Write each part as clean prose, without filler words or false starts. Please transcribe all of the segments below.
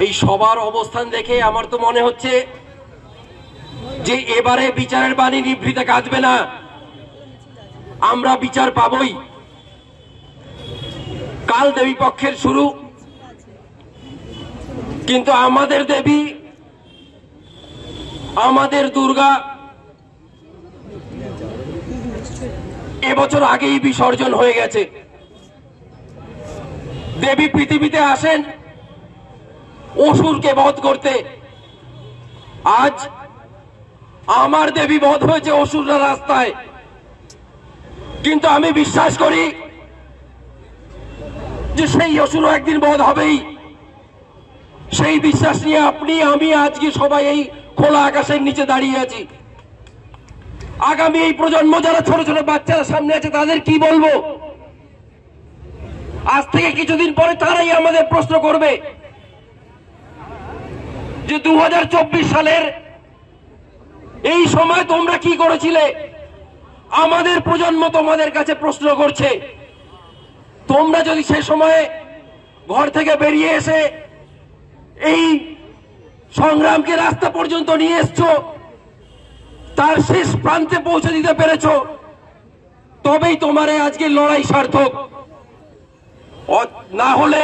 এই সবার অবস্থান দেখে আমার তো মনে হচ্ছে যে এবারে বিচারের বাণী নিভৃতে কাঁদবে না, আমরা বিচার পাবই। কাল দেবী পক্ষের শুরু, কিন্তু আমাদের দেবী, আমাদের দুর্গা এবছর আগেই বিসর্জন হয়ে গেছে। দেবী পৃথিবীতে আসেন অসুরকে বধ করতে, আজ আমার দেবী বধ হয়েছে অসুররা রাস্তায়। কিন্তু আমি বিশ্বাস করি যে সেই অসুরও একদিন বধ হবেই। সেই বিশ্বাস নিয়ে আপনি, আমি আজকে সবাই এই খোলা আকাশের নিচে দাঁড়িয়ে আছি। আগামী এই প্রজন্ম যারা ছোট ছোট বাচ্চারা সামনে আছে তাদের কি বলবো? আজ থেকে কিছুদিন পরে তারাই আমাদের প্রশ্ন করবে যে 2024 সালের এই সময় তোমরা কি করেছিলে। আমাদের প্রজন্ম তোমাদের কাছে প্রশ্ন করছে। তোমরা যদি সে সময়ে ঘর থেকে বেরিয়ে এসে এই সংগ্রামকে রাস্তা পর্যন্ত নিয়ে এসছো, তার শেষ প্রান্তে পৌঁছে দিতে পেরেছ, তবেই তোমার আজকে লড়াই সার্থক। না হলে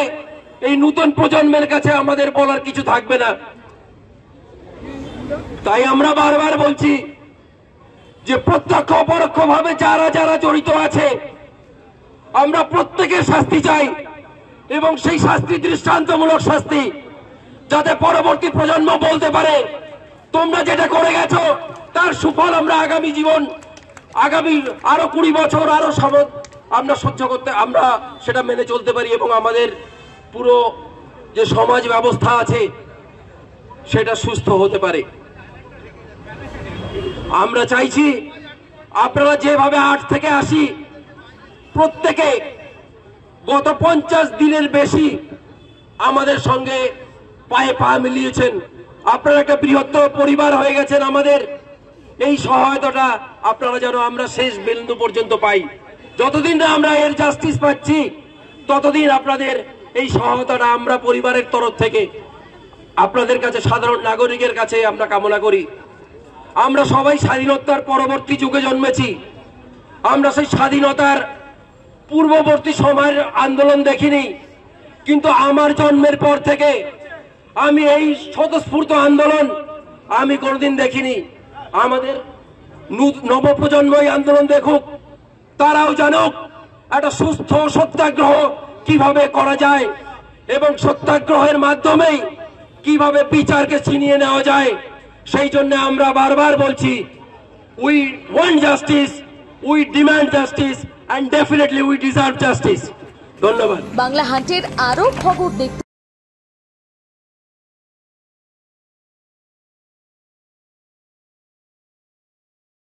এই নতুন প্রজন্মের কাছে আমাদের বলার কিছু থাকবে না। তাই আমরা বারবার বলছি যে প্রত্যক্ষ অপরোক্ষ ভাবে যারা যারা জড়িত আছে, আমরা প্রত্যেকের শাস্তি চাই, এবং সেই শাস্তি দৃষ্টান্তমূলক শাস্তি, যাতে পরবর্তী প্রজন্ম বলতে পারে তোমরা যেটা করে গেছো তার সুফল আমরা আগামী জীবন, আগামী আরো 20 বছর আরো আমরা সহ্য করতে, আমরা সেটা মেনে চলতে পারি, এবং আমাদের পুরো যে সমাজ ব্যবস্থা আছে সেটা সুস্থ হতে পারে। আমরা চাইছি আপনারা যেভাবে 8 থেকে 80 প্রত্যেকে গত 50 দিনের বেশি আমাদের সঙ্গে পায়ে পা মিলিয়েছেন, আপনারা একটা বৃহত্তর পরিবার হয়ে গেছেন। আমাদের এই সহায়তাটা আপনারা যেন আমরা শেষ বিন্দু পর্যন্ত পাই। যতদিন না আমরা এর জাস্টিস পাচ্ছি ততদিন আপনাদের এই সহায়তাটা আমরা পরিবারের তরফ থেকে আপনাদের কাছে, সাধারণ নাগরিকের কাছে আমরা কামনা করি। আমরা সবাই স্বাধীনতার পরবর্তী যুগে জন্মেছি। আমরা সেই স্বাধীনতার পূর্ববর্তী সময়ের আন্দোলন দেখিনি, কিন্তু আমার জন্মের পর থেকে আমি এই স্বতঃস্ফূর্ত আন্দোলন আমি কোনোদিন দেখিনি। আমাদের নবপ্রজন্ম এই আন্দোলন দেখুক, তারাও জানুক একটা সুস্থ সত্যাগ্রহ কিভাবে করা যায়, এবং সত্যাগ্রহের মাধ্যমেই কিভাবে বিচারকে ছিনিয়ে নেওয়া যায়। সেই জন্য আমরা বারবার বলছি, we want justice, we demand justice, and definitely we deserve justice. ধন্যবাদ। বাংলা হান্টের আরো খবর দেখতে